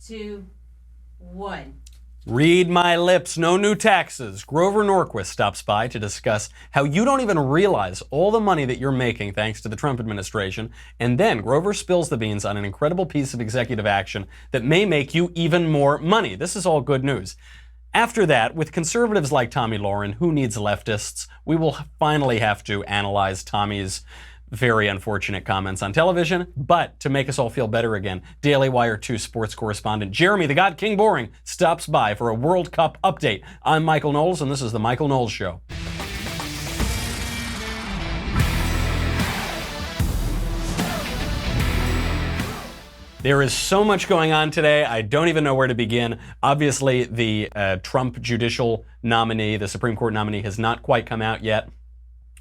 2, 1. Read my lips, no new taxes. Grover Norquist stops by to discuss how you don't even realize all the money that you're making thanks to the Trump administration. And then Grover spills the beans on an incredible piece of executive action that may make you even more money. This is all good news. After that, with conservatives like Tomi Lahren, who needs leftists, we will finally have to analyze Tommy's very unfortunate comments on television. But to make us all feel better again, Daily Wire 2 sports correspondent Jeremy the God King Boring stops by for a World Cup update. I'm Michael Knowles, and this is The Michael Knowles Show. There is so much going on today, I don't even know where to begin. Obviously, the Trump judicial nominee, the Supreme Court nominee, has not quite come out yet.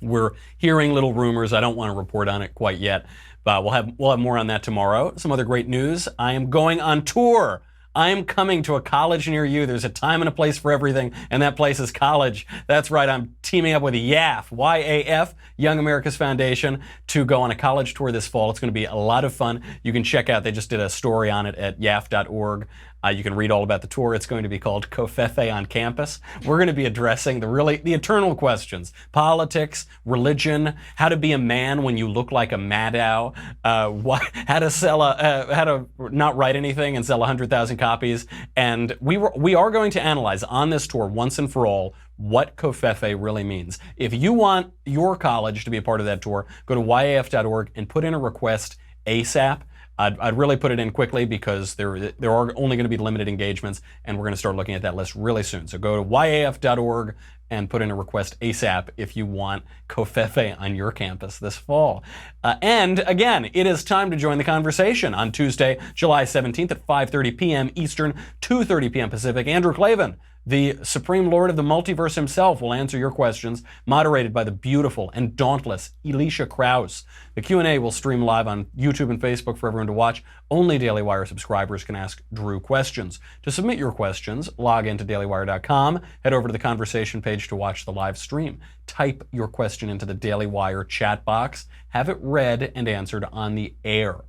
We're hearing little rumors. I don't want to report on it quite yet, but we'll have more on that tomorrow. Some other great news. I am going on tour. I am coming to a college near you. There's a time and a place for everything, and that place is college. That's right. I'm teaming up with YAF, Y-A-F, Young America's Foundation, to go on a college tour this fall. It's going to be a lot of fun. You can check out, they just did a story on it at yaf.org. You can read all about the tour. It's going to be called Covfefe on Campus. We're going to be addressing the eternal questions: politics, religion, how to be a man when you look like a Maddow, how to not write anything and sell 100,000 copies. And we are going to analyze on this tour once and for all what Covfefe really means. If you want your college to be a part of that tour, go to yaf.org and put in a request ASAP. I'd really put it in quickly because there are only going to be limited engagements, and we're going to start looking at that list really soon. So go to yaf.org and put in a request ASAP if you want Covfefe on your campus this fall. And again, it is time to join the conversation on Tuesday, July 17th at 5:30 p.m. Eastern, 2:30 p.m. Pacific. Andrew Klavan, the Supreme Lord of the Multiverse himself, will answer your questions, moderated by the beautiful and dauntless Elisha Krause. The Q&A will stream live on YouTube and Facebook for everyone to watch. Only Daily Wire subscribers can ask Drew questions. To submit your questions, log into dailywire.com, head over to the conversation page to watch the live stream. Type your question into the Daily Wire chat box, have it read and answered on the air.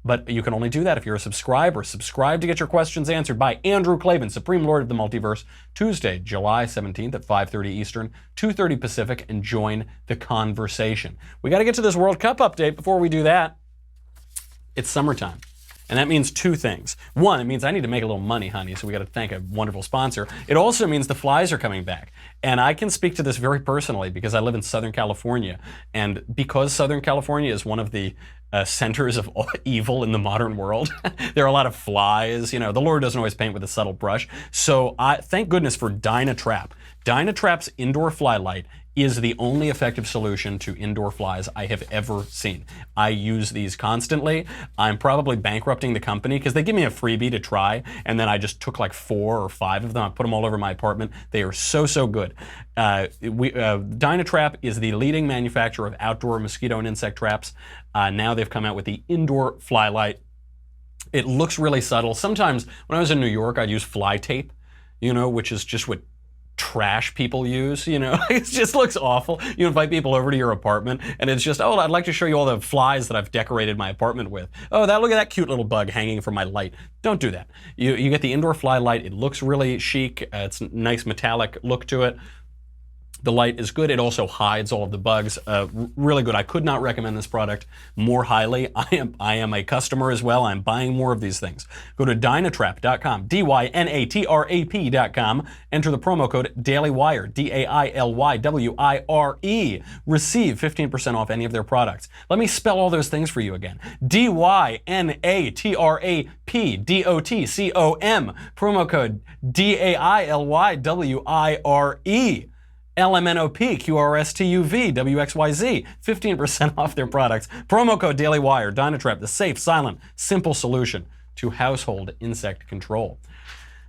But you can only do that if you're a subscriber. Subscribe to get your questions answered by Andrew Klavan, Supreme Lord of the Multiverse, Tuesday, July 17th at 5:30 Eastern, 2:30 Pacific, and join the conversation. We got to get to this World Cup update. Before we do that, it's summertime. And that means two things. One, it means I need to make a little money, honey, so we got to thank a wonderful sponsor. It also means the flies are coming back. And I can speak to this very personally because I live in Southern California. And because Southern California is one of the centers of evil in the modern world, there are a lot of flies. You know, the Lord doesn't always paint with a subtle brush. So thank goodness for Dynatrap. Dynatrap's indoor fly light is the only effective solution to indoor flies I have ever seen. I use these constantly. I'm probably bankrupting the company because they give me a freebie to try, and then I just took like 4 or 5 of them. I put them all over my apartment. They are so good. Dynatrap is the leading manufacturer of outdoor mosquito and insect traps. Now they've come out with the indoor fly light. It looks really subtle. Sometimes when I was in New York, I'd use fly tape, which is just what trash people use, it just looks awful. You invite people over to your apartment and it's just, oh, I'd like to show you all the flies that I've decorated my apartment with. Oh, look at that cute little bug hanging from my light. Don't do that. You get the indoor fly light. It looks really chic. It's a nice metallic look to it. The light is good. It also hides all of the bugs. Really good. I could not recommend this product more highly. I am a customer as well. I'm buying more of these things. Go to Dynatrap.com, Dynatrap.com. Enter the promo code DailyWire, DAILYWIRE. Receive 15% off any of their products. Let me spell all those things for you again. DYNATRAPDOTCOM. Promo code DAILYWIRE. LMNOP, QRSTUV, WXYZ, 15% off their products. Promo code DailyWire, Dynatrap, the safe, silent, simple solution to household insect control.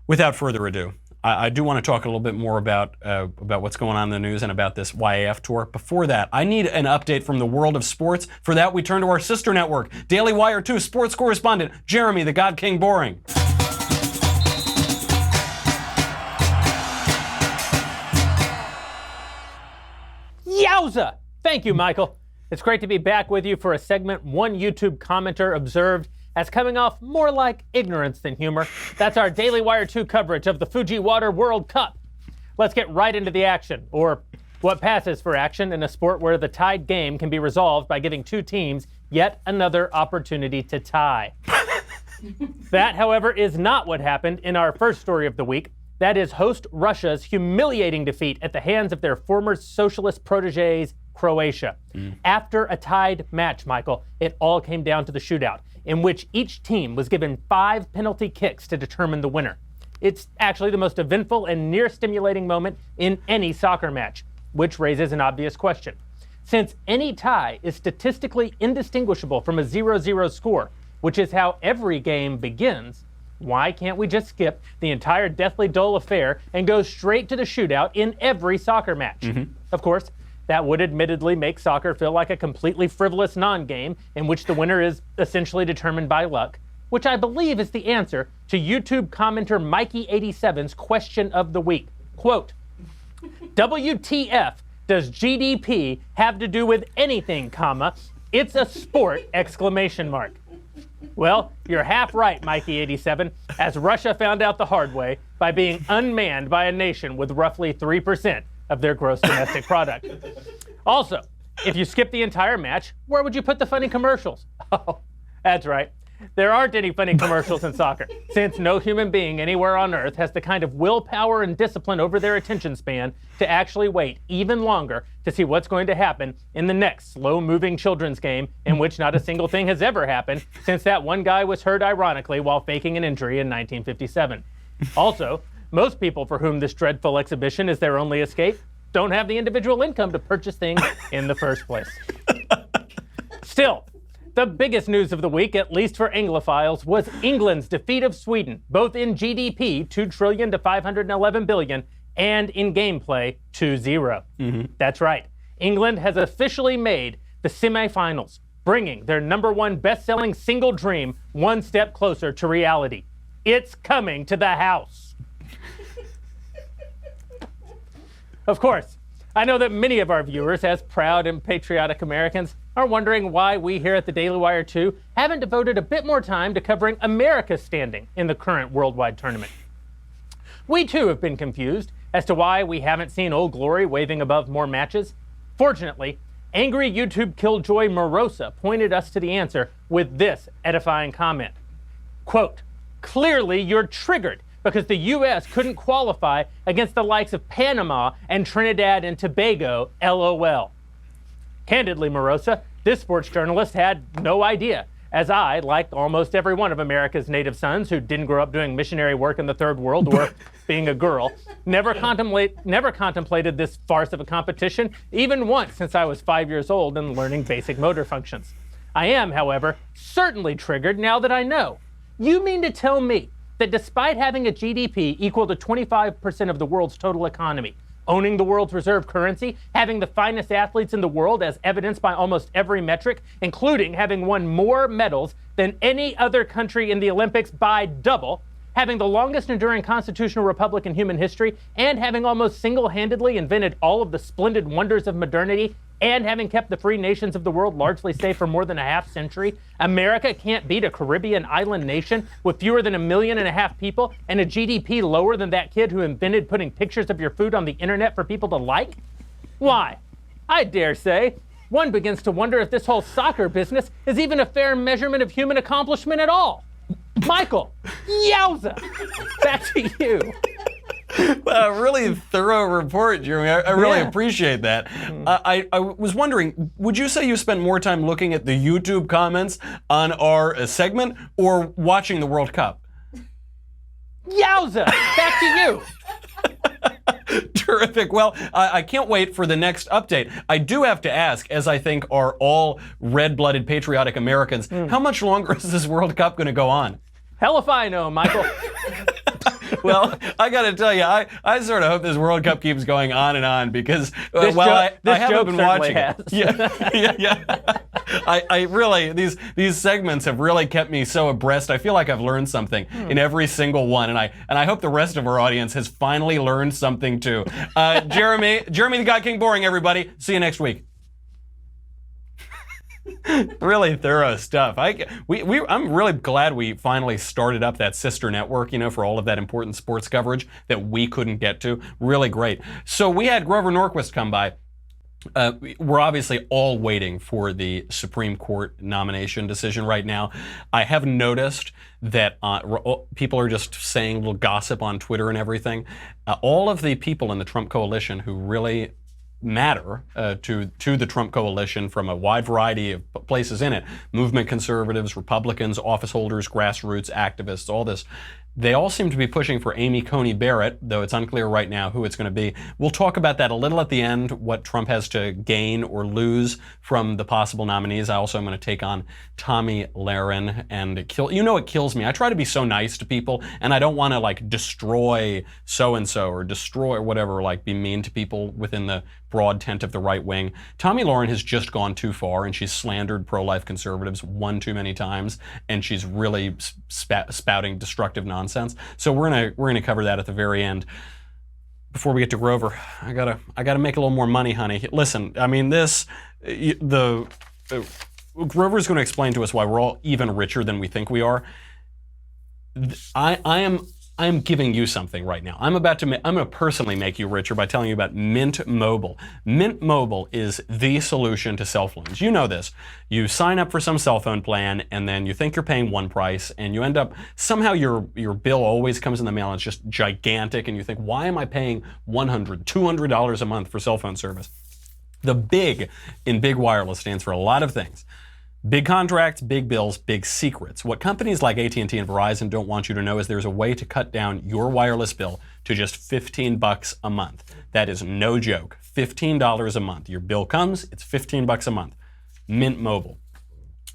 Without further ado, I do want to talk a little bit more about what's going on in the news and about this YAF tour. Before that, I need an update from the world of sports. For that, we turn to our sister network, Daily Wire 2 sports correspondent Jeremy the God King Boring. Yowza! Thank you, Michael. It's great to be back with you for a segment one YouTube commenter observed as coming off more like ignorance than humor. That's our Daily Wire 2 coverage of the Fujiwara World Cup. Let's get right into the action, or what passes for action in a sport where the tied game can be resolved by giving two teams yet another opportunity to tie. That, however, is not what happened in our first story of the week. That is host Russia's humiliating defeat at the hands of their former socialist proteges, Croatia. After a tied match, Michael, it all came down to the shootout, in which each team was given 5 penalty kicks to determine the winner. It's actually the most eventful and near-stimulating moment in any soccer match, which raises an obvious question. Since any tie is statistically indistinguishable from a 0-0 score, which is how every game begins, why can't we just skip the entire deathly dull affair and go straight to the shootout in every soccer match? Of course, that would admittedly make soccer feel like a completely frivolous non-game in which the winner is essentially determined by luck, which I believe is the answer to YouTube commenter Mikey87's question of the week. Quote, WTF does GDP have to do with anything, comma, it's a sport, exclamation mark. Well, you're half right, Mikey87, as Russia found out the hard way by being unmanned by a nation with roughly 3% of their gross domestic product. Also, if you skip the entire match, where would you put the funny commercials? Oh, that's right. There aren't any funny commercials in soccer, since no human being anywhere on Earth has the kind of willpower and discipline over their attention span to actually wait even longer to see what's going to happen in the next slow-moving children's game in which not a single thing has ever happened since that one guy was hurt ironically while faking an injury in 1957. Also, most people for whom this dreadful exhibition is their only escape don't have the individual income to purchase things in the first place. Still, the biggest news of the week, at least for Anglophiles, was England's defeat of Sweden, both in GDP, 2 trillion to 511 billion, and in gameplay, 2-0. That's right. England has officially made the semifinals, bringing their #1 best-selling single dream one step closer to reality. It's coming to the house. Of course, I know that many of our viewers, as proud and patriotic Americans, are wondering why we here at the Daily Wire 2 haven't devoted a bit more time to covering America's standing in the current worldwide tournament. We too have been confused as to why we haven't seen Old Glory waving above more matches. Fortunately, angry YouTube killjoy Morosa pointed us to the answer with this edifying comment. Quote, clearly you're triggered because the U.S. couldn't qualify against the likes of Panama and Trinidad and Tobago, LOL. Candidly, Morosa, this sports journalist had no idea, as I, like almost every one of America's native sons who didn't grow up doing missionary work in the third world or being a girl, never contemplated this farce of a competition, even once since I was 5 years old and learning basic motor functions. I am, however, certainly triggered now that I know. You mean to tell me that despite having a GDP equal to 25% of the world's total economy, owning the world's reserve currency, having the finest athletes in the world as evidenced by almost every metric, including having won more medals than any other country in the Olympics by double, having the longest enduring constitutional republic in human history, and having almost single-handedly invented all of the splendid wonders of modernity, and having kept the free nations of the world largely safe for more than a half century, America can't beat a Caribbean island nation with fewer than 1.5 million people and a GDP lower than that kid who invented putting pictures of your food on the internet for people to like? Why, I dare say, one begins to wonder if this whole soccer business is even a fair measurement of human accomplishment at all. Michael, yowza! Back to you. Well, a really thorough report, Jeremy. I really appreciate that. I was wondering, would you say you spent more time looking at the YouTube comments on our segment or watching the World Cup? Yowza! Back to you. Terrific. Well, I can't wait for the next update. I do have to ask, as I think are all red-blooded patriotic Americans, how much longer is this World Cup going to go on? Hell if I know, Michael. Well, I got to tell you, I sort of hope this World Cup keeps going on and on because I haven't been watching it. Yeah. I really, these segments have really kept me so abreast. I feel like I've learned something in every single one, and I hope the rest of our audience has finally learned something too. Jeremy the God King Boring, everybody. See you next week. Really thorough stuff. I'm really glad we finally started up that sister network, for all of that important sports coverage that we couldn't get to. Really great. So we had Grover Norquist come by. We're obviously all waiting for the Supreme Court nomination decision right now. I have noticed that people are just saying little gossip on Twitter and everything. All of the people in the Trump coalition who really matter to the Trump coalition from a wide variety of places in it, movement conservatives, Republicans, office holders, grassroots, activists, all this, they all seem to be pushing for Amy Coney Barrett, though it's unclear right now who it's going to be. We'll talk about that a little at the end, what Trump has to gain or lose from the possible nominees. I also am going to take on Tomi Lahren, and it kills me. I try to be so nice to people, and I don't want to destroy so-and-so or destroy or whatever, be mean to people within the broad tent of the right wing. Tomi Lahren has just gone too far, and she's slandered pro-life conservatives one too many times, and she's really spouting destructive nonsense. So we're gonna cover that at the very end. Before we get to Grover, I gotta make a little more money, honey. Listen, I mean Grover's going to explain to us why we're all even richer than we think we are. I am giving you something right now. I'm going to personally make you richer by telling you about Mint Mobile. Mint Mobile is the solution to cell phones. You know this. You sign up for some cell phone plan, and then you think you're paying one price, and you end up, somehow your bill always comes in the mail, and it's just gigantic, and you think, why am I paying $100, $200 a month for cell phone service? The big in big wireless stands for a lot of things. Big contracts, big bills, big secrets. What companies like AT&T and Verizon don't want you to know is there's a way to cut down your wireless bill to just $15 a month. That is no joke. $15 a month. Your bill comes, it's $15 a month. Mint Mobile.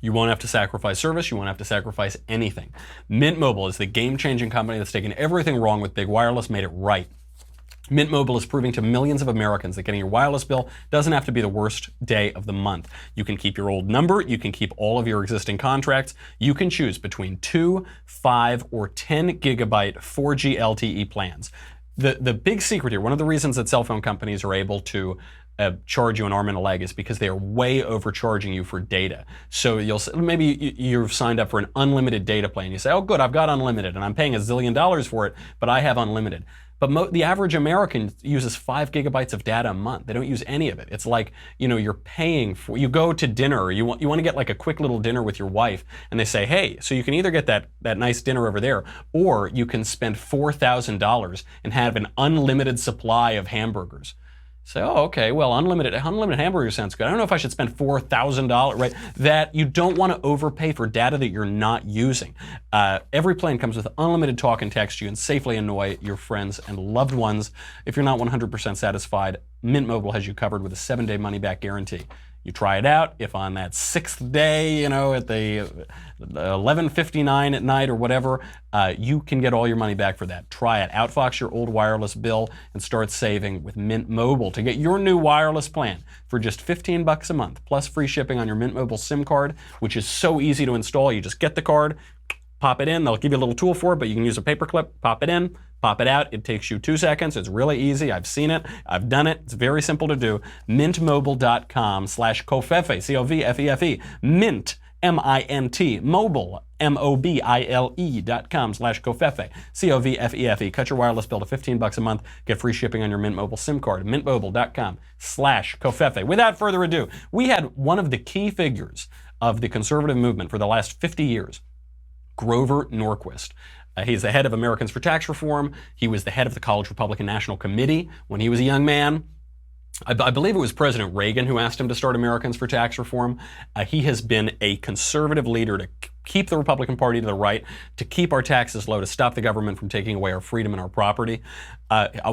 You won't have to sacrifice service. You won't have to sacrifice anything. Mint Mobile is the game-changing company that's taken everything wrong with big wireless, made it right. Mint Mobile is proving to millions of Americans that getting your wireless bill doesn't have to be the worst day of the month. You can keep your old number, you can keep all of your existing contracts, you can choose between 2, 5, or 10 gigabyte 4G LTE plans. The big secret here, one of the reasons that cell phone companies are able to charge you an arm and a leg is because they are way overcharging you for data. So maybe you've signed up for an unlimited data plan. You say, oh good, I've got unlimited and I'm paying $1 zillion for it, but I have unlimited. But the average American uses 5 gigabytes of data a month. They don't use any of it. It's like, you're paying for, you go to dinner, or you want to get a quick little dinner with your wife, and they say, hey, so you can either get that nice dinner over there, or you can spend $4,000 and have an unlimited supply of hamburgers. Say, oh, okay, well, unlimited hamburger sounds good. I don't know if I should spend $4,000, right? That you don't want to overpay for data that you're not using. Every plan comes with unlimited talk and text. You can safely annoy your friends and loved ones. If you're not 100% satisfied, Mint Mobile has you covered with a 7-day money-back guarantee. You try it out. If on that 6th day, at the 11:59 at night or whatever, you can get all your money back for that. Try it. Outfox your old wireless bill and start saving with Mint Mobile to get your new wireless plan for just $15 a month, plus free shipping on your Mint Mobile SIM card, which is so easy to install. You just get the card, pop it in. They'll give you a little tool for it, but you can use a paperclip, pop it in, pop it out. It takes you 2 seconds. It's really easy. I've seen it. I've done it. It's very simple to do. Mintmobile.com/Covfefe, C-O-V-F-E-F-E. Mint, M-I-N-T, mobile, mobile.com/Covfefe, C-O-V-F-E-F-E. Cut your wireless bill to $15 a month. Get free shipping on your Mint Mobile SIM card. Mintmobile.com/Covfefe. Without further ado, we had one of the key figures of the conservative movement for the last 50 years, Grover Norquist. He's the head of Americans for Tax Reform. He was the head of the College Republican National Committee when he was a young man. I believe it was President Reagan who asked him to start Americans for Tax Reform. He has been a conservative leader to keep the Republican Party to the right, to keep our taxes low, to stop the government from taking away our freedom and our property.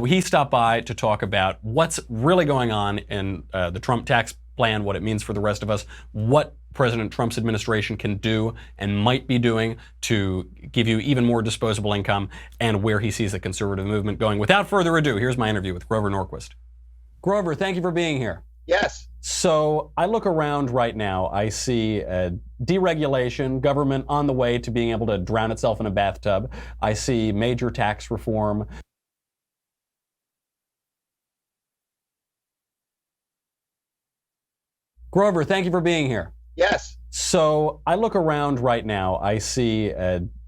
He stopped by to talk about what's really going on in the Trump tax plan, what it means for the rest of us, what President Trump's administration can do and might be doing to give you even more disposable income, and where he sees the conservative movement going. Without further ado, here's my interview with Grover Norquist. Grover, thank you for being here. Yes. So I look around right now, I see deregulation, government on the way to being able to drown itself in a bathtub. I see major tax reform. Grover, thank you for being here. Yes. So I look around right now, I see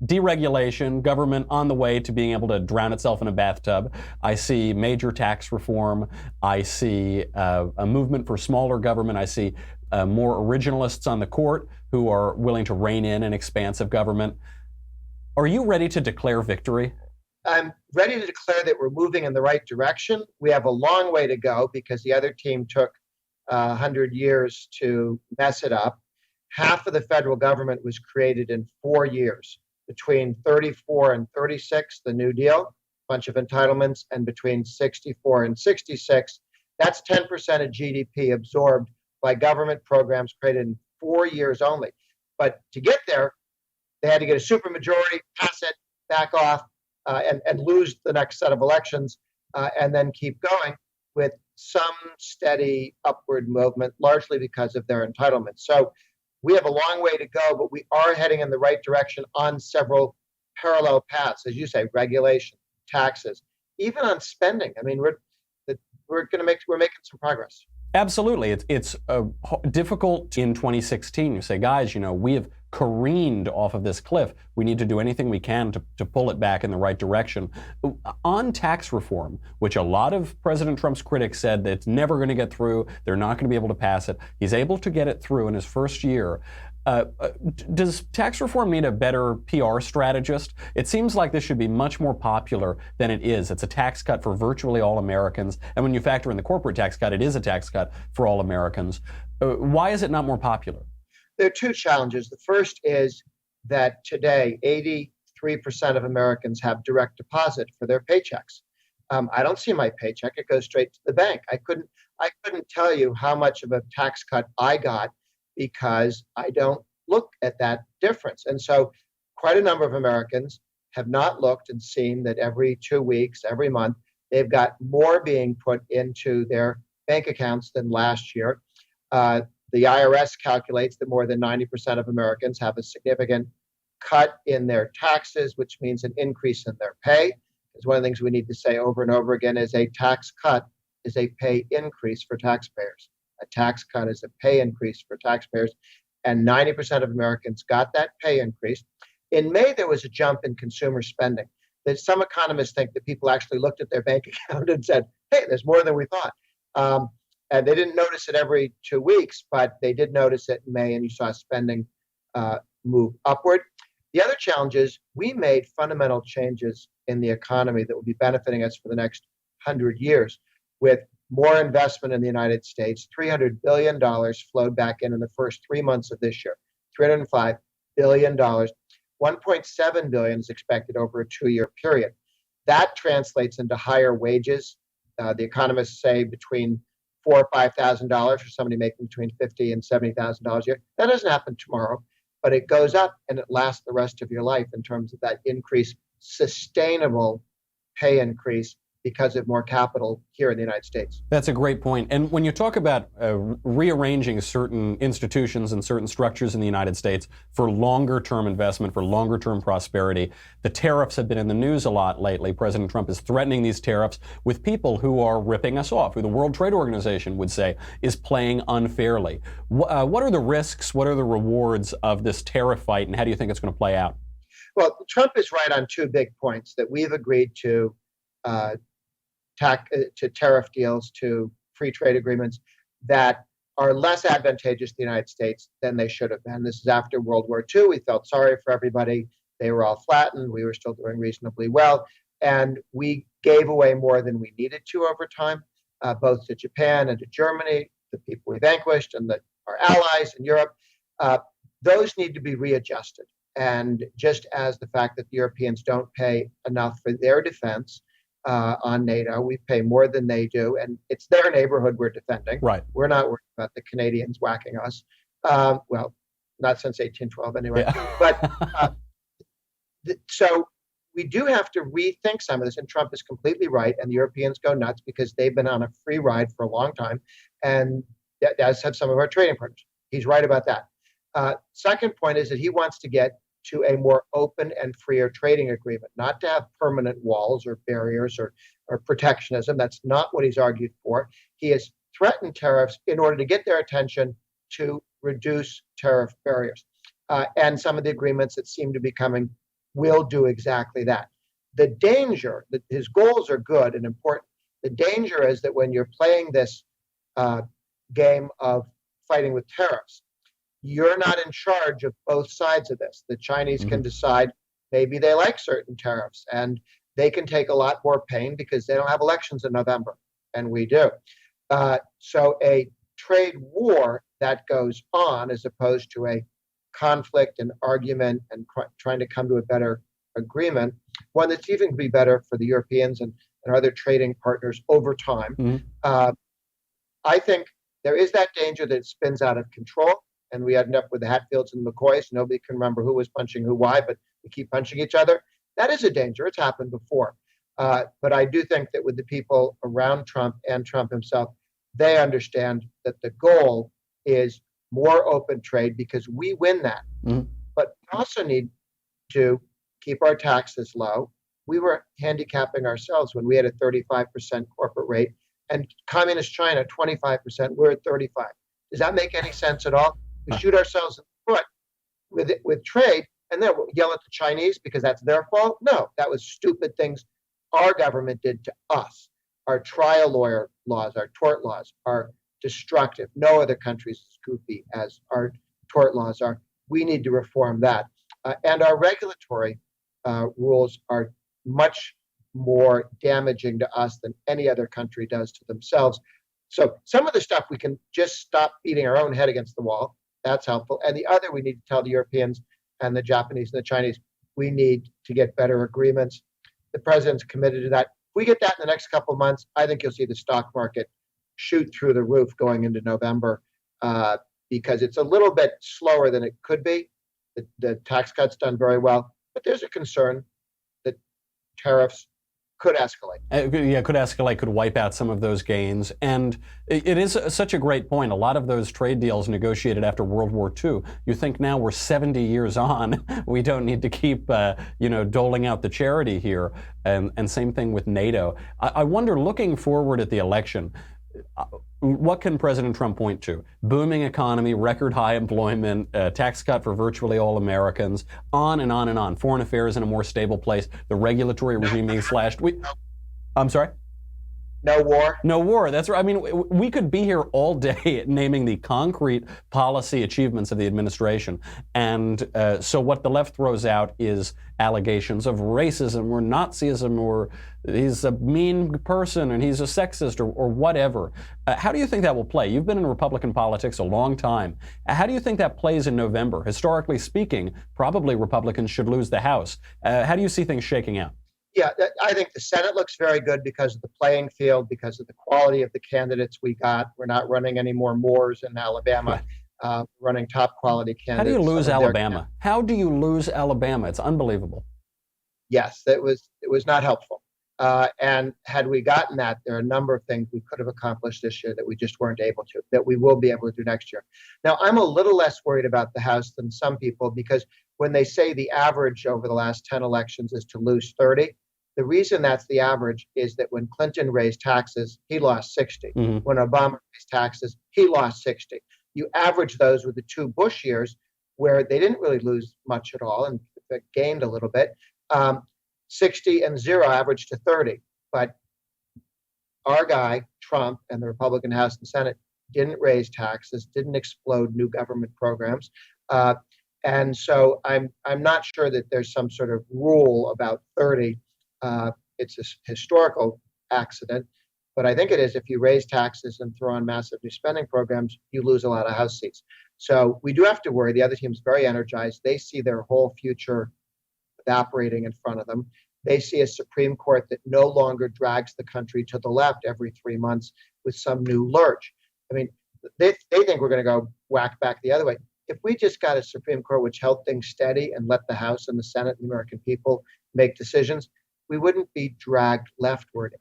deregulation, government on the way to being able to drown itself in a bathtub. I see major tax reform. I see a movement for smaller government. I see more originalists on the court who are willing to rein in an expansive government. Are you ready to declare victory? I'm ready to declare that we're moving in the right direction. We have a long way to go because the other team took 100 years to mess it up. Half of the federal government was created in 4 years. Between 34 and 36, the New Deal, a bunch of entitlements, and between 64 and 66, that's 10% of GDP absorbed by government programs created in 4 years only. But to get there, they had to get a supermajority, pass it, back off, and lose the next set of elections, and then keep going with some steady upward movement, largely because of their entitlements. So we have a long way to go, but we are heading in the right direction on several parallel paths, as you say, regulation, taxes, even on spending. I mean, we're making some progress. Absolutely. It's difficult in 2016. You say, guys, we have careened off of this cliff. We need to do anything we can to pull it back in the right direction. On tax reform, which a lot of President Trump's critics said that it's never going to get through, they're not going to be able to pass it. He's able to get it through in his first year. Does tax reform need a better PR strategist? It seems like this should be much more popular than it is. It's a tax cut for virtually all Americans. And when you factor in the corporate tax cut, it is a tax cut for all Americans. Why is it not more popular? There are two challenges. The first is that today, 83% of Americans have direct deposit for their paychecks. I don't see my paycheck. It goes straight to the bank. I couldn't tell you how much of a tax cut I got because I don't look at that difference. And so quite a number of Americans have not looked and seen that every 2 weeks, every month, they've got more being put into their bank accounts than last year. The IRS calculates that more than 90% of Americans have a significant cut in their taxes, which means an increase in their pay. Because one of the things we need to say over and over again is a tax cut is a pay increase for taxpayers. A tax cut is a pay increase for taxpayers. And 90% of Americans got that pay increase. In May, there was a jump in consumer spending. That some economists think that people actually looked at their bank account and said, hey, there's more than we thought. And they didn't notice it every 2 weeks, but they did notice it in May, and you saw spending move upward. The other challenge is we made fundamental changes in the economy that will be benefiting us for the next 100 years with more investment in the United States. $300 billion flowed back in the first 3 months of this year, $305 billion. $1.7 billion is expected over a 2-year period. That translates into higher wages. The economists say between $4,000 or $5,000 for somebody making between $50,000 and $70,000 a year. That doesn't happen tomorrow, but it goes up and it lasts the rest of your life in terms of that increase, sustainable pay increase because of more capital here in the United States. That's a great point. And when you talk about rearranging certain institutions and certain structures in the United States for longer term investment, for longer term prosperity, the tariffs have been in the news a lot lately. President Trump is threatening these tariffs with people who are ripping us off, who the World Trade Organization would say is playing unfairly. What are the risks? What are the rewards of this tariff fight? And how do you think it's going to play out? Well, Trump is right on 2 big points that we've agreed to tariff deals, to free trade agreements that are less advantageous to the United States than they should have been. This is after World War II. We felt sorry for everybody. They were all flattened. We were still doing reasonably well. And we gave away more than we needed to over time, both to Japan and to Germany, the people we vanquished, and our allies in Europe. Those need to be readjusted. And just as the fact that the Europeans don't pay enough for their defense, on NATO. We pay more than they do, and it's their neighborhood we're defending. Right. We're not worried about the Canadians whacking us. Well, not since 1812 anyway. Yeah. But so we do have to rethink some of this, and Trump is completely right, and the Europeans go nuts because they've been on a free ride for a long time, and as have some of our trading partners. He's right about that. Second point is that he wants to get to a more open and freer trading agreement, not to have permanent walls or barriers or protectionism. That's not what he's argued for. He has threatened tariffs in order to get their attention to reduce tariff barriers. And some of the agreements that seem to be coming will do exactly that. The danger, that his goals are good and important. The danger is that when you're playing this game of fighting with tariffs, you're not in charge of both sides of this. The Chinese can decide maybe they like certain tariffs, and they can take a lot more pain because they don't have elections in November, and we do. So a trade war that goes on, as opposed to a conflict and argument and trying to come to a better agreement, one that's even going to be better for the Europeans and other trading partners over time. I think there is that danger that it spins out of control, and we end up with the Hatfields and the McCoys. Nobody can remember who was punching who, why, but we keep punching each other. That is a danger. It's happened before. But I do think that with the people around Trump and Trump himself, they understand that the goal is more open trade because we win that. But we also need to keep our taxes low. We were handicapping ourselves when we had a 35% corporate rate, and communist China, 25%, we're at 35%. Does that make any sense at all? We shoot ourselves in the foot with trade, and then we'll yell at the Chinese because that's their fault? No, that was stupid things our government did to us. Our trial lawyer laws, our tort laws are destructive. No other country is as goofy as our tort laws are. We need to reform that. And our regulatory rules are much more damaging to us than any other country does to themselves. So some of the stuff we can just stop beating our own head against the wall. That's helpful. And the other, we need to tell the Europeans and the Japanese and the Chinese, we need to get better agreements. The president's committed to that. If we get that in the next couple of months, I think you'll see the stock market shoot through the roof going into November because it's a little bit slower than it could be. The tax cut's done very well, but there's a concern that tariffs could escalate. Could escalate, could wipe out some of those gains. And it is such a great point. A lot of those trade deals negotiated after World War II. You think now we're 70 years on, we don't need to keep, doling out the charity here. And same thing with NATO. I wonder, looking forward at the election, what can President Trump point to? Booming economy, record high employment, tax cut for virtually all Americans, on and on and on. Foreign affairs in a more stable place, the regulatory regime being slashed. I'm sorry? No war. No war. That's right. I mean, we could be here all day naming the concrete policy achievements of the administration. And so what the left throws out is allegations of racism or Nazism or he's a mean person and he's a sexist or whatever. How do you think that will play? You've been in Republican politics a long time. How do you think that plays in November? Historically speaking, probably Republicans should lose the House. How do you see things shaking out? Yeah, I think the Senate looks very good because of the playing field, because of the quality of the candidates we got. We're not running any more Moores in Alabama, running top quality candidates. How do you lose Alabama? How do you lose Alabama? It's unbelievable. Yes, it was not helpful. And had we gotten that, there are a number of things we could have accomplished this year that we just weren't able to, that we will be able to do next year. Now, I'm a little less worried about the House than some people because when they say the average over the last 10 elections is to lose 30, the reason that's the average is that when Clinton raised taxes, he lost 60. When Obama raised taxes, he lost 60. You average those with the two Bush years where they didn't really lose much at all and gained a little bit. 60 and 0 average to 30. But our guy, Trump, and the Republican House and Senate didn't raise taxes, didn't explode new government programs. And so I'm not sure that there's some sort of rule about 30. It's a historical accident, but I think it is if you raise taxes and throw on massive new spending programs, you lose a lot of House seats. So we do have to worry. The other team's very energized. They see their whole future evaporating in front of them. They see a Supreme Court that no longer drags the country to the left every 3 months with some new lurch. I mean, they think we're going to go whack back the other way. If we just got a Supreme Court which held things steady and let the House and the Senate and the American people make decisions, we wouldn't be dragged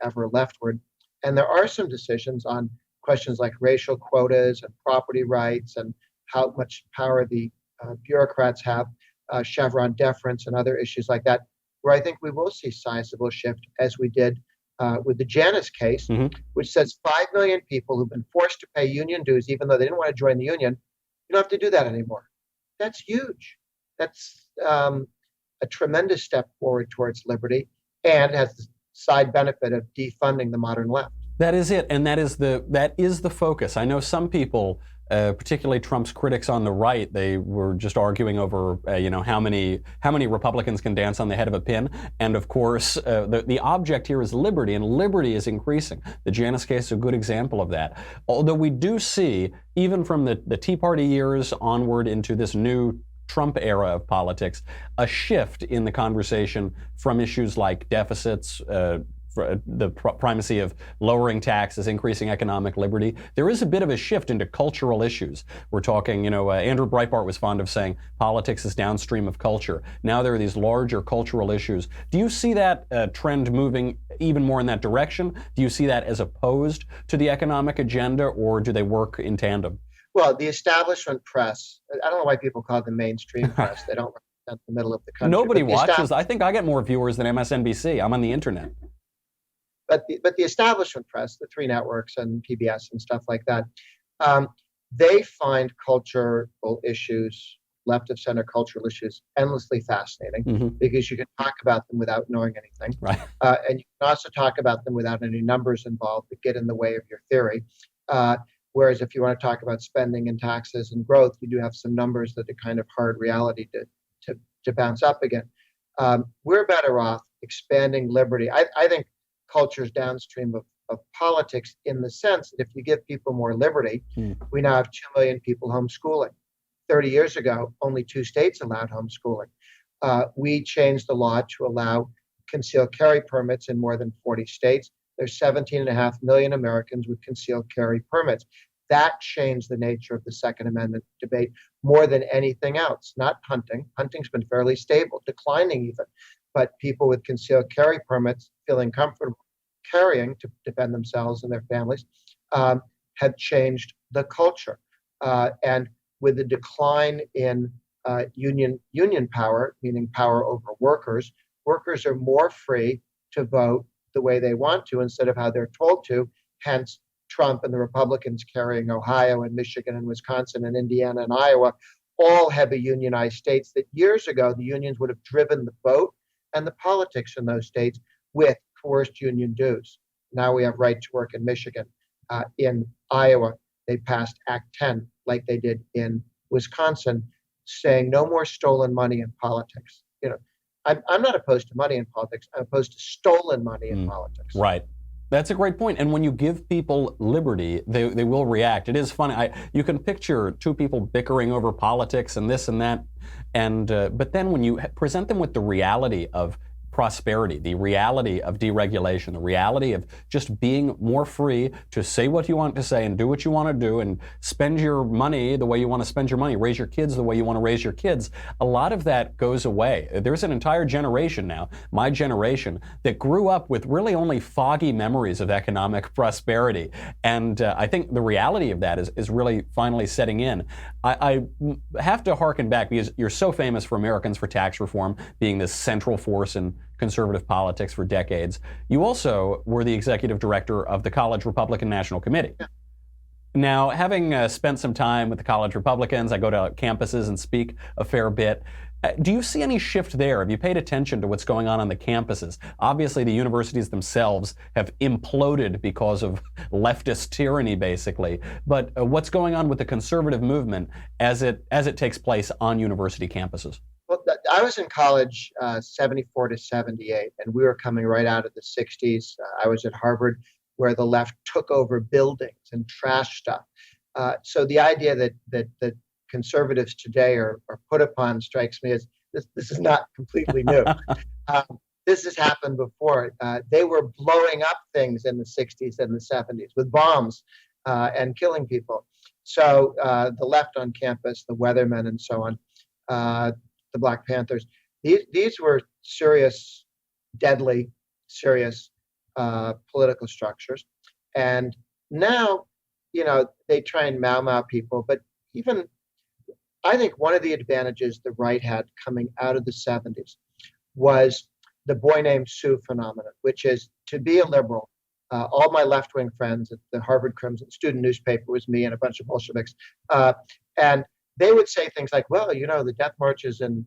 ever leftward. And there are some decisions on questions like racial quotas and property rights and how much power the bureaucrats have, Chevron deference and other issues like that, where I think we will see sizable shift as we did with the Janus case, which says 5 million people who've been forced to pay union dues, even though they didn't want to join the union, You don't have to do that anymore. That's huge. That's a tremendous step forward towards liberty, and has the side benefit of defunding the modern left. That is it, and that is the focus. I know some people, particularly Trump's critics on the right, they were just arguing over, how many Republicans can dance on the head of a pin. And of course, the object here is liberty, and liberty is increasing. The Janus case is a good example of that. Although we do see, even from the Tea Party years onward into this new Trump era of politics, a shift in the conversation from issues like deficits, the primacy of lowering taxes, increasing economic liberty. There is a bit of a shift into cultural issues. We're talking, Andrew Breitbart was fond of saying politics is downstream of culture. Now there are these larger cultural issues. Do you see that trend moving even more in that direction? Do you see that as opposed to the economic agenda, or do they work in tandem? Well, the establishment press, I don't know why people call it the mainstream press. They don't represent the middle of the country. Nobody watches. I think I get more viewers than MSNBC. I'm on the internet. But the establishment press, the three networks and PBS and stuff like that, they find cultural issues, left of center cultural issues, endlessly fascinating, because you can talk about them without knowing anything. Right. And you can also talk about them without any numbers involved that get in the way of your theory. Whereas if you want to talk about spending and taxes and growth, you do have some numbers that are kind of hard reality to bounce up again. We're better off expanding liberty. I think culture is downstream of politics, in the sense that if you give people more liberty, we now have 2 million people homeschooling. 30 years ago, only 2 states allowed homeschooling. We changed the law to allow concealed carry permits in more than 40 states. There's 17.5 million Americans with concealed carry permits. That changed the nature of the Second Amendment debate more than anything else. Not hunting. Hunting's been fairly stable, declining even. But people with concealed carry permits feeling comfortable carrying to defend themselves and their families have changed the culture. And with the decline in union power, meaning power over workers are more free to vote the way they want to instead of how they're told to. Hence, Trump and the Republicans carrying Ohio and Michigan and Wisconsin and Indiana and Iowa, all heavy unionized states that years ago the unions would have driven the vote and the politics in those states with coerced union dues. Now we have right to work in Michigan. In Iowa, they passed Act 10 like they did in Wisconsin, saying no more stolen money in politics. I'm not opposed to money in politics. I'm opposed to stolen money in politics. Right. That's a great point. And when you give people liberty, they will react. It is funny. You can picture two people bickering over politics and this and that. But then when you present them with the reality of prosperity, the reality of deregulation, the reality of just being more free to say what you want to say and do what you want to do and spend your money the way you want to spend your money, raise your kids the way you want to raise your kids, a lot of that goes away. There's an entire generation now, my generation, that grew up with really only foggy memories of economic prosperity. And I think the reality of that is really finally setting in. I have to harken back, because you're so famous for Americans for Tax Reform being this central force in conservative politics for decades. You also were the executive director of the College Republican National Committee. Yeah. Now, having spent some time with the college Republicans, I go to campuses and speak a fair bit. Do you see any shift there? Have you paid attention to what's going on the campuses? Obviously, the universities themselves have imploded because of leftist tyranny, basically. But what's going on with the conservative movement as it takes place on university campuses? Well, I was in college 74 to 78, and we were coming right out of the 60s. I was at Harvard, where the left took over buildings and trashed stuff. So the idea that conservatives today are put upon strikes me as this is not completely new. This has happened before. They were blowing up things in the 60s and the 70s with bombs and killing people. So the left on campus, the Weathermen and so on, the Black Panthers, these were serious, deadly, serious political structures. And now, they try and mau people, but even I think one of the advantages the right had coming out of the 70s was the boy named Sue phenomenon, which is to be a liberal. All my left-wing friends at the Harvard Crimson student newspaper was me and a bunch of Bolsheviks. And they would say things like, well, the death marches in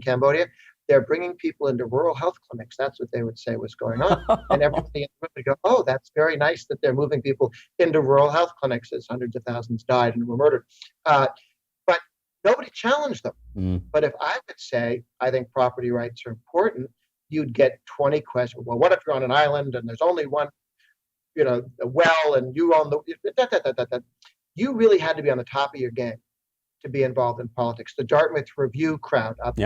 Cambodia, they're bringing people into rural health clinics. That's what they would say was going on. And everybody in the room would go, oh, that's very nice that they're moving people into rural health clinics as hundreds of thousands died and were murdered. But nobody challenged them. But if I would say, I think property rights are important, you'd get 20 questions. Well, what if you're on an island and there's only one, a well, and you own you really had to be on the top of your game to be involved in politics. The Dartmouth Review crowd up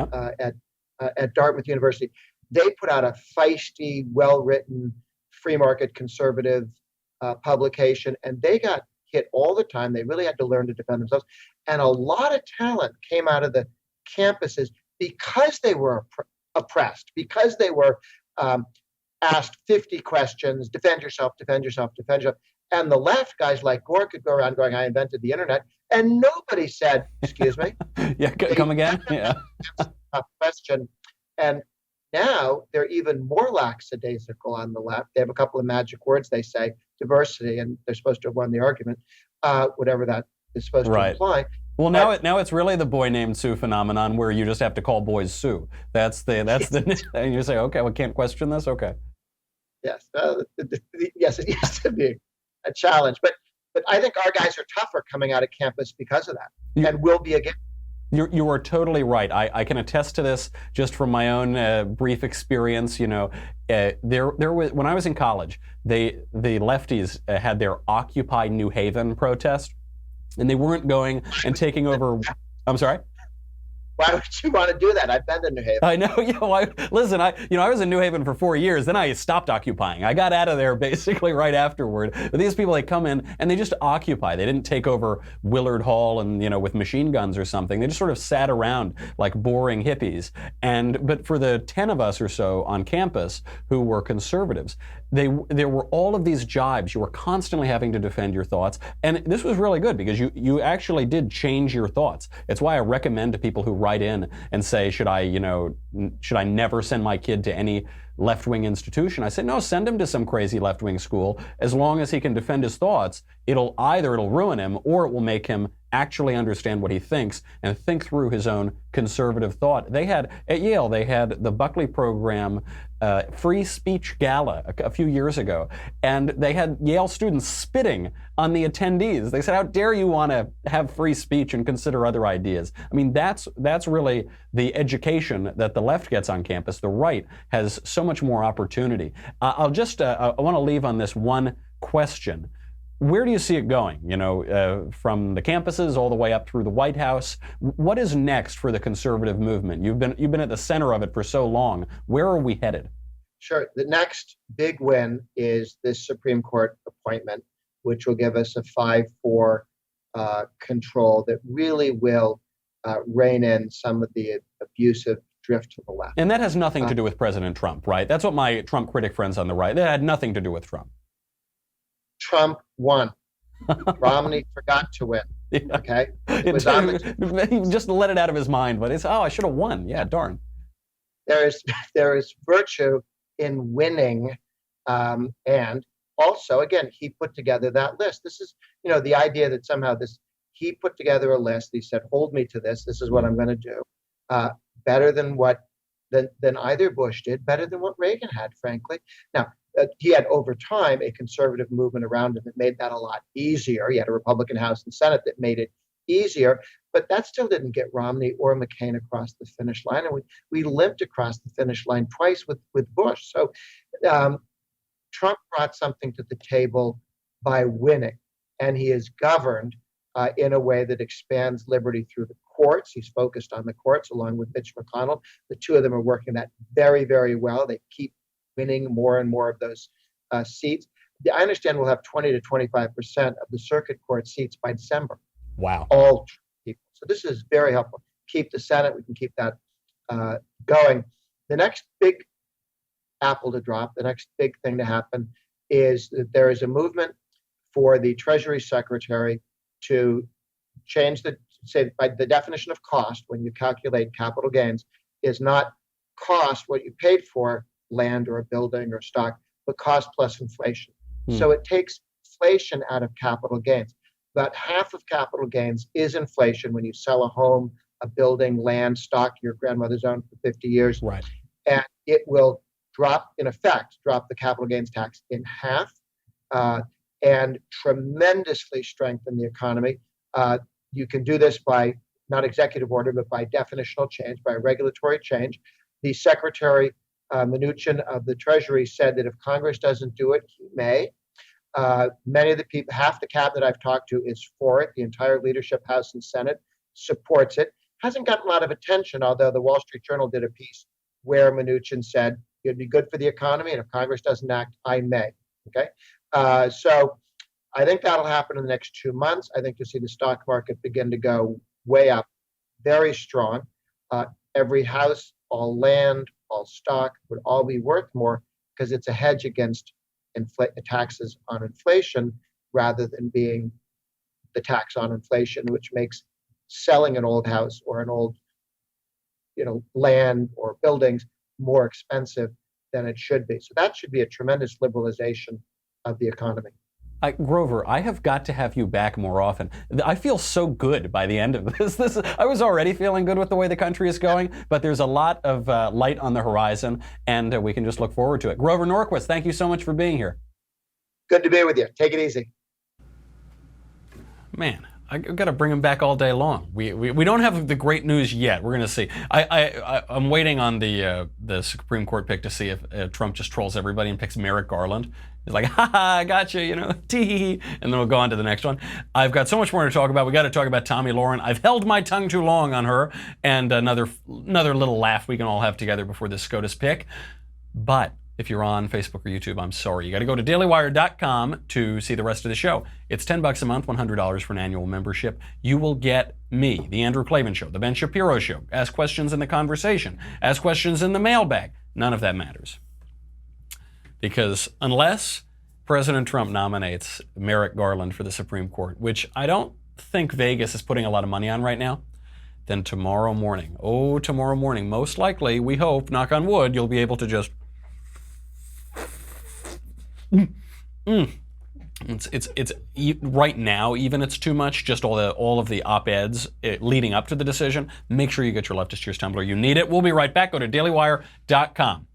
at Dartmouth University, they put out a feisty, well-written, free market conservative publication, and they got hit all the time. They really had to learn to defend themselves. And a lot of talent came out of the campuses because they were oppressed, because they were asked 50 questions, defend yourself, defend yourself, defend yourself. And the left, guys like Gore, could go around going, I invented the internet. And nobody said, excuse me. Come again? Yeah. Question. And now they're even more lackadaisical on the left. They have a couple of magic words they say, diversity, and they're supposed to have won the argument, whatever that is supposed to imply. Well, now it's really the boy named Sue phenomenon, where you just have to call boys Sue. That's the and you say, okay, we can't question this. Okay. Yes, yes, it used to be a challenge, but I think our guys are tougher coming out of campus because of that, and will be again. You are totally right. I can attest to this just from my own brief experience. There was, when I was in college, the lefties had their Occupy New Haven protest, and they weren't going and taking over. I'm sorry. Why would you want to do that? I've been to New Haven. I know. Listen, I was in New Haven for 4 years. Then I stopped occupying. I got out of there basically right afterward. But these people, they come in and they just occupy. They didn't take over Willard Hall and with machine guns or something. They just sort of sat around like boring hippies. But for the 10 of us or so on campus who were conservatives, there were all of these jibes. You were constantly having to defend your thoughts. And this was really good because you actually did change your thoughts. It's why I recommend to people who write in and say, should I never send my kid to any left-wing institution? I said, no, send him to some crazy left-wing school. As long as he can defend his thoughts, it'll ruin him or it will make him actually understand what he thinks and think through his own conservative thought. At Yale, they had the Buckley program free speech gala a few years ago, and they had Yale students spitting on the attendees. They said, how dare you want to have free speech and consider other ideas? I mean, that's really the education that the left gets on campus. The right has so much more opportunity. I want to leave on this one question. Where do you see it going? From the campuses all the way up through the White House. What is next for the conservative movement? You've been at the center of it for so long. Where are we headed? Sure. The next big win is this Supreme Court appointment, which will give us a 5-4 control that really will rein in some of the abusive drift to the left. And that has nothing to do with President Trump, right? That's what my Trump critic friends on the right, that had nothing to do with Trump. Trump won. Romney forgot to win. Yeah. Okay, He just let it out of his mind, but it's I should have won. Yeah, darn. There is virtue in winning, and also again he put together that list. This is the idea that somehow he put together a list. He said, "Hold me to this. This is what I'm going to do." Better than than either Bush did. Better than what Reagan had, frankly. Now. He had over time a conservative movement around him that made that a lot easier. He had a Republican House and Senate that made it easier, but that still didn't get Romney or McCain across the finish line. And we limped across the finish line twice with Bush. So Trump brought something to the table by winning, and he is governed in a way that expands liberty through the courts. He's focused on the courts along with Mitch McConnell. The two of them are working that very, very well. They keep winning more and more of those seats. I understand we'll have 20 to 25% of the circuit court seats by December. Wow. All people. So this is very helpful. Keep the Senate. We can keep that going. The next big apple to drop, the next big thing to happen is that there is a movement for the Treasury Secretary to change the definition of cost when you calculate capital gains is not cost what you paid for, land or a building or stock, but cost plus inflation. So it takes inflation out of capital gains. About half of capital gains is inflation when you sell a home, a building, land, stock your grandmother's owned for 50 years. Right. And it will drop the capital gains tax in half and tremendously strengthen the economy. You can do this by not executive order, but by definitional change, by regulatory change. The Secretary Mnuchin of the Treasury said that if Congress doesn't do it, he may. Many of the people, half the cabinet I've talked to is for it. The entire leadership, House and Senate, supports it. Hasn't gotten a lot of attention, although the Wall Street Journal did a piece where Mnuchin said it'd be good for the economy, and if Congress doesn't act, I may. Okay, so I think that'll happen in the next 2 months. I think you'll see the stock market begin to go way up, very strong. Every house, all land, all stock would all be worth more because it's a hedge against taxes on inflation rather than being the tax on inflation, which makes selling an old house or an old land or buildings more expensive than it should be. So that should be a tremendous liberalization of the economy. Grover, I have got to have you back more often. I feel so good by the end of this. I was already feeling good with the way the country is going, but there's a lot of light on the horizon, and we can just look forward to it. Grover Norquist, thank you so much for being here. Good to be with you. Take it easy. Man, I've got to bring him back all day long. We don't have the great news yet. We're going to see. I'm waiting on the Supreme Court pick to see if Trump just trolls everybody and picks Merrick Garland. He's like, ha ha, I got you, tee, and then we'll go on to the next one. I've got so much more to talk about. We got to talk about Tomi Lahren. I've held my tongue too long on her, and another little laugh we can all have together before this SCOTUS pick. But if you're on Facebook or YouTube, I'm sorry. You got to go to dailywire.com to see the rest of the show. It's $10 a month, $100 for an annual membership. You will get me, the Andrew Klavan Show, the Ben Shapiro Show. Ask questions in the conversation. Ask questions in the mailbag. None of that matters. Because unless President Trump nominates Merrick Garland for the Supreme Court, which I don't think Vegas is putting a lot of money on right now, then tomorrow morning, most likely, we hope, knock on wood, you'll be able to just It's right now, even it's too much, just all of the op-eds leading up to the decision. Make sure you get your Leftist Cheers tumbler. You need it. We'll be right back. Go to dailywire.com.